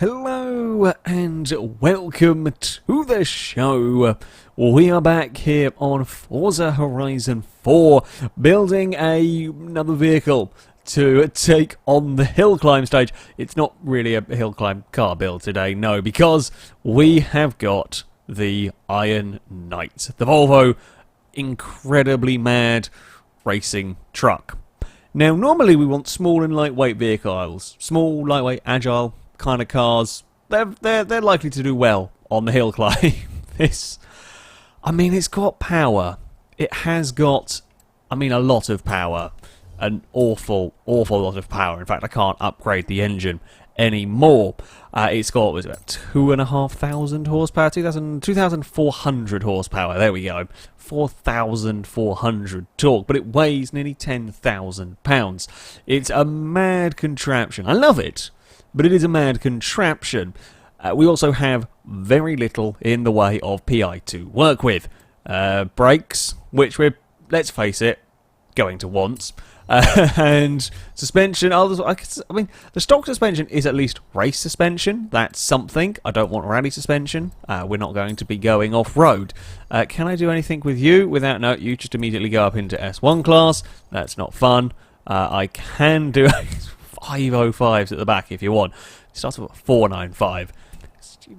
Hello and welcome to the show. We are back here on Forza Horizon 4 building another vehicle to take on the hill climb stage. It's not really a hill climb car build today, no, because we have got the Iron Knight, the Volvo incredibly mad racing truck. Now normally we want small and lightweight vehicles, small, lightweight, agile kind of cars. They're likely to do well on the hill climb. It's got power. It has got, a lot of power. An awful lot of power. In fact, I can't upgrade the engine anymore. It's got, was it about 2,500 horsepower? 2,400 horsepower. There we go. 4,400 torque, but it weighs nearly 10,000 pounds. It's a mad contraption. I love it, but it is a mad contraption. We also have very little in the way of PI to work with. Brakes, which we're, let's face it, going to want. And suspension, the stock suspension is at least race suspension. That's something. I don't want rally suspension. We're not going to be going off-road. Can I do anything with you without, no, you just immediately go up into S1 class. That's not fun. I can do 505s at the back if you want. It starts with 495.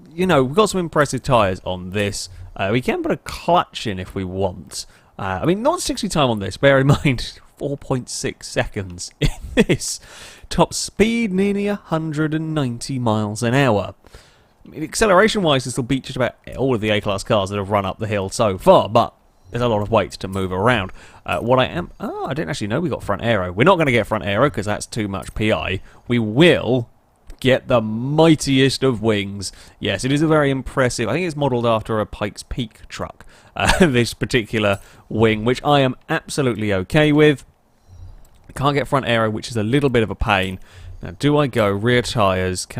You know, we've got some impressive tyres on this. We can put a clutch in if we want. Not 60 time on this, bear in mind 4.6 seconds in this. Top speed nearly 190 miles an hour. Acceleration wise, this will beat just about all of the A-class cars that have run up the hill so far, but there's a lot of weight to move around. I didn't actually know we got front aero. We're not going to get front aero because that's too much PI. We will get the mightiest of wings. Yes, it is a very impressive, I think it's modelled after a Pikes Peak truck, this particular wing, which I am absolutely okay with. I can't get front aero, which is a little bit of a pain. Now, do I go rear tyres? I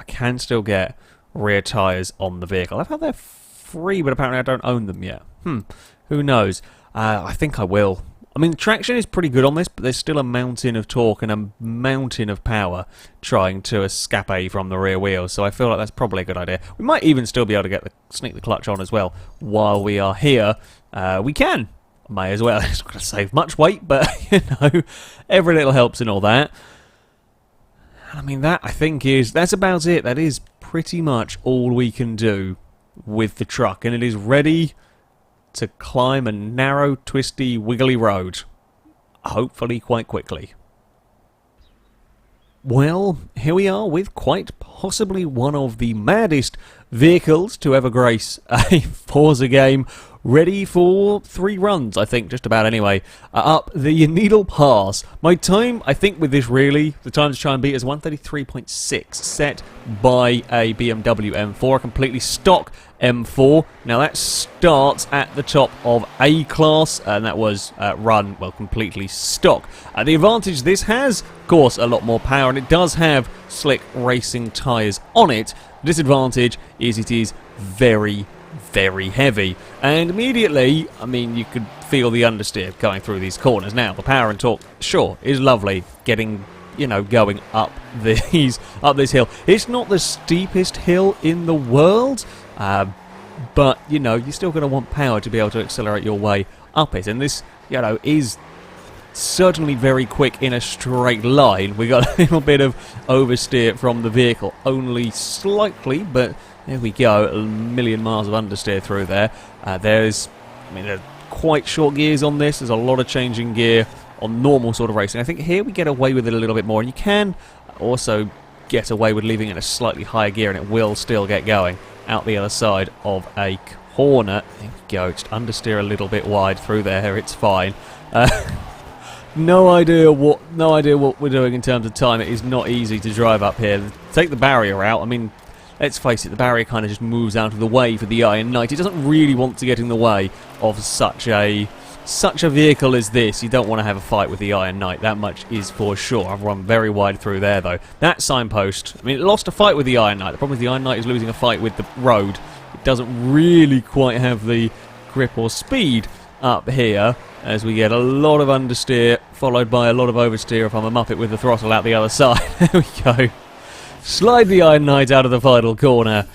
can still get rear tyres on the vehicle. I've had they're free, but apparently I don't own them yet. Who knows? I think I will. The traction is pretty good on this, but there's still a mountain of torque and a mountain of power trying to escape from the rear wheels, so I feel like that's probably a good idea. We might even still be able to sneak the clutch on as well while we are here. We can. May as well. It's not going to save much weight, but, every little helps and all that. That, I think, that's about it. That is pretty much all we can do with the truck, and it is ready to climb a narrow, twisty, wiggly road. Hopefully quite quickly. Well, here we are with quite possibly one of the maddest vehicles to ever grace a Forza game, ready for 3 runs, I think, just about anyway, up the Needle Pass. My time, I think, with this really, the time to try and beat is 1:33.6, set by a BMW M4, a completely stock M4. Now that starts at the top of A class, and that was run, well, completely stock. The advantage this has, of course, a lot more power, and it does have slick racing tyres on it. The disadvantage is it is very, very heavy, and immediately, you could feel the understeer going through these corners. Now, the power and torque, sure, is lovely, getting, going up this hill. It's not the steepest hill in the world, but, you're still going to want power to be able to accelerate your way up it, and this, is certainly very quick in a straight line. We got a little bit of oversteer from the vehicle, only slightly, but there we go, a million miles of understeer through there. There's quite short gears on this. There's a lot of changing gear on normal sort of racing. I think here we get away with it a little bit more, and you can also get away with leaving it in a slightly higher gear, and it will still get going out the other side of a corner. There we go, just understeer a little bit wide through there. It's fine. No idea what we're doing in terms of time. It is not easy to drive up here. Take the barrier out. Let's face it, the barrier kind of just moves out of the way for the Iron Knight. It doesn't really want to get in the way of such a vehicle as this. You don't want to have a fight with the Iron Knight, that much is for sure. I've run very wide through there, though. That signpost, it lost a fight with the Iron Knight. The problem is the Iron Knight is losing a fight with the road. It doesn't really quite have the grip or speed up here, as we get a lot of understeer, followed by a lot of oversteer if I'm a muppet with the throttle out the other side. There we go. slide the Iron Knight out of the final corner.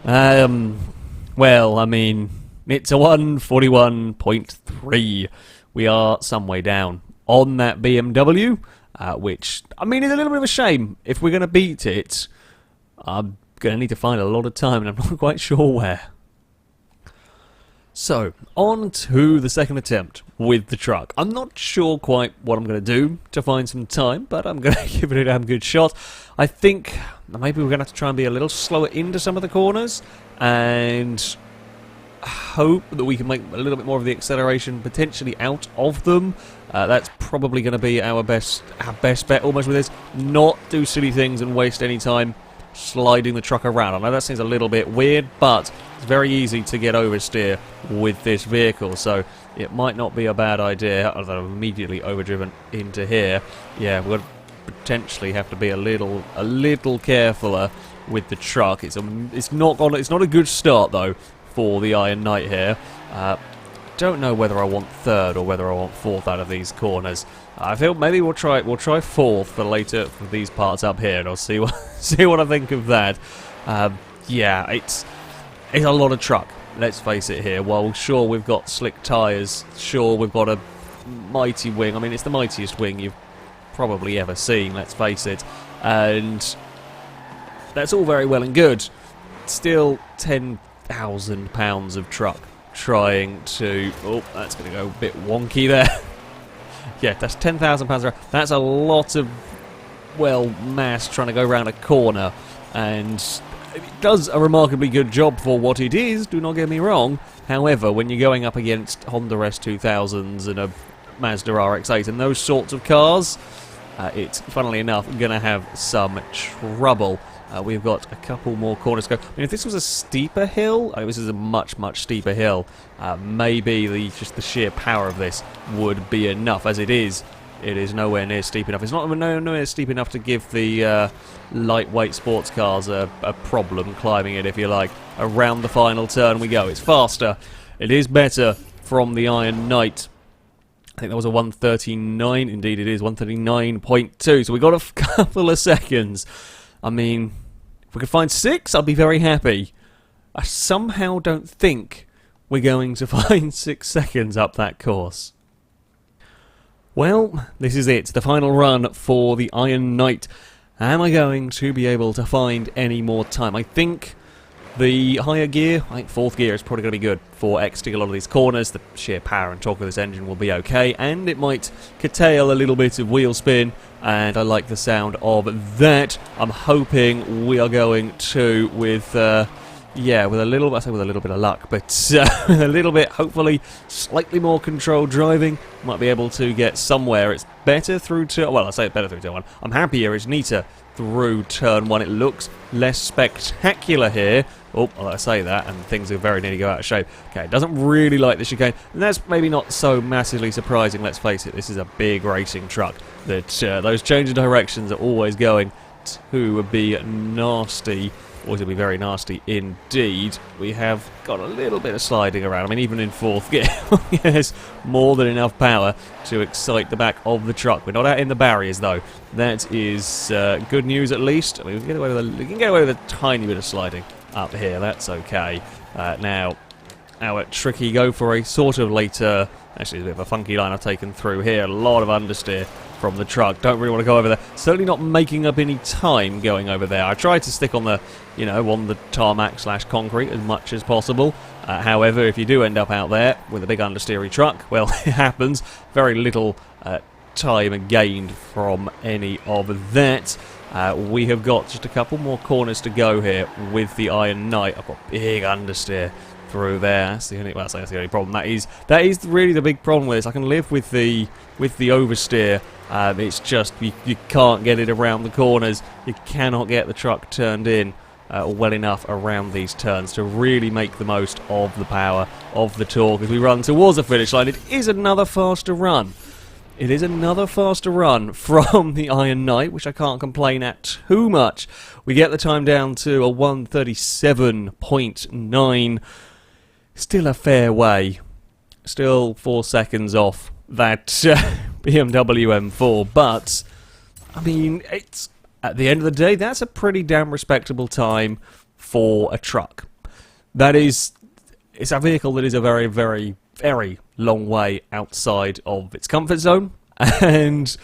Well, I mean, it's a 141.3. We are some way down on that BMW, which, I mean, is a little bit of a shame. If we're going to beat it, I'm going to need to find a lot of time, and I'm not quite sure where. So, on to the second attempt with the truck. I'm not sure quite what I'm going to do to find some time, but I'm going to give it a damn good shot. I think maybe we're going to have to try and be a little slower into some of the corners, and hope that we can make a little bit more of the acceleration potentially out of them. That's probably going to be our best bet almost with this. Not do silly things and waste any time sliding the truck around. I know that seems a little bit weird, but it's very easy to get oversteer with this vehicle, so it might not be a bad idea. Although I'm immediately overdriven into here. Yeah, we're going to potentially have to be a little carefuler with the truck. It's not a good start though for the Iron Knight here. Don't know whether I want third or whether I want fourth out of these corners. I feel maybe we'll try fourth for later for these parts up here, and I'll see what I think of that. Yeah, it's a lot of truck. Let's face it here. While sure we've got slick tyres, sure we've got a mighty wing. I mean, it's the mightiest wing you've probably ever seen. Let's face it, and that's all very well and good. Still, £10,000 of truck trying to... Oh, that's going to go a bit wonky there. Yeah, that's £10,000. That's a lot of, well, mass trying to go around a corner, and it does a remarkably good job for what it is, do not get me wrong. However, when you're going up against Honda S2000s and a Mazda RX-8 and those sorts of cars, it's, funnily enough, going to have some trouble. We've got a couple more corners to go. I mean, if this was a steeper hill, this is a much steeper hill, maybe just the sheer power of this would be enough. As it is nowhere near steep enough. It's not nowhere steep enough to give the lightweight sports cars a problem climbing it, if you like. Around the final turn we go. It's faster. It is better from the Iron Knight. I think that was a 139. Indeed it is, 139.2. So we got a couple of seconds. I mean, if we could find 6, I'd be very happy. I somehow don't think we're going to find 6 seconds up that course. Well, this is it. The final run for the Iron Knight. Am I going to be able to find any more time? I think the higher gear, I think 4th gear is probably going to be good for exiting a lot of these corners. The sheer power and torque of this engine will be okay, and it might curtail a little bit of wheel spin, and I like the sound of that. I'm hoping we are going to, with a little bit of luck, but with a little bit, hopefully, slightly more controlled driving, might be able to get somewhere. It's better through turn, well, I say it's better through turn 1. I'm happier, it's neater through turn 1. It looks less spectacular here. Oh, well, I say that, and things are very nearly go out of shape. Okay, it doesn't really like the chicane, and that's maybe not so massively surprising. Let's face it, this is a big racing truck. That those change of directions are always going to be nasty. Always going to be very nasty indeed. We have got a little bit of sliding around. I mean, even in 4th gear, there's more than enough power to excite the back of the truck. We're not out in the barriers, though. That is good news, at least. I mean, we can get away with a tiny bit of sliding up here. That's okay. Now, our tricky go for a sort of later... Actually, it's a bit of a funky line I've taken through here. A lot of understeer from the truck. Don't really want to go over there. Certainly not making up any time going over there. I tried to stick on the, on the tarmac / concrete as much as possible. However, if you do end up out there with a big understeery truck, well, it happens. Very little time gained from any of that. We have got just a couple more corners to go here with the Iron Knight. I've got big understeer through there. That's the only. Well, that's the only problem. That is really the big problem with this. I can live with the oversteer. It's just you can't get it around the corners. You cannot get the truck turned in well enough around these turns to really make the most of the power of the torque as we run towards the finish line. It is another faster run. It is another faster run from the Iron Knight, which I can't complain at too much. We get the time down to a 1:37.9. Still a fair way. Still 4 seconds off that BMW M4, but I mean, it's At the end of the day, that's a pretty damn respectable time for a truck. That is, it's a vehicle that is a very, very, very long way outside of its comfort zone, and,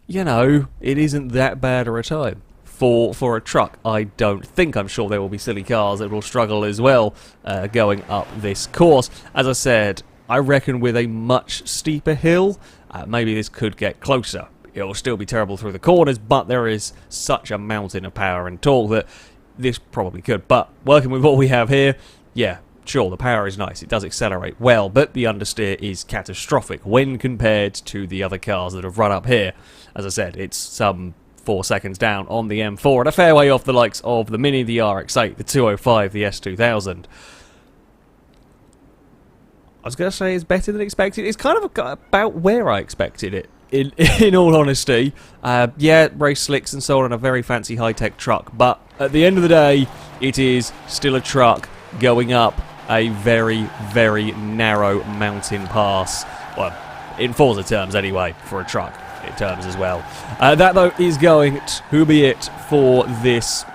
you know, it isn't that bad of a time for a truck. I don't think. I'm sure there will be silly cars that will struggle as well going up this course. As I said, I reckon with a much steeper hill, maybe this could get closer. It'll still be terrible through the corners, but there is such a mountain of power and torque that this probably could. But working with what we have here, yeah, sure, the power is nice. It does accelerate well, but the understeer is catastrophic when compared to the other cars that have run up here. As I said, it's some 4 seconds down on the M4 and a fair way off the likes of the Mini, the RX-8, the 205, the S2000. I was going to say it's better than expected. It's kind of about where I expected it, in all honesty. Yeah, race slicks and so on, and a very fancy high-tech truck, but at the end of the day, it is still a truck going up a very, very narrow mountain pass. Well, in Forza terms anyway, for a truck. In terms as well. That though is going to be it for this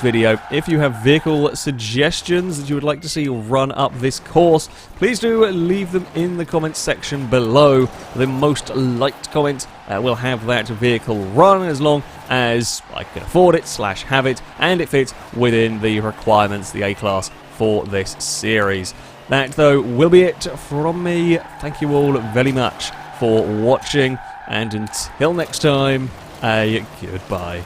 video. If you have vehicle suggestions that you would like to see run up this course, please do leave them in the comments section below. The most liked comment will have that vehicle run as long as I can afford it / have it, and it fits within the requirements, the A-class for this series. That though will be it from me. Thank you all very much for watching, and until next time, a goodbye.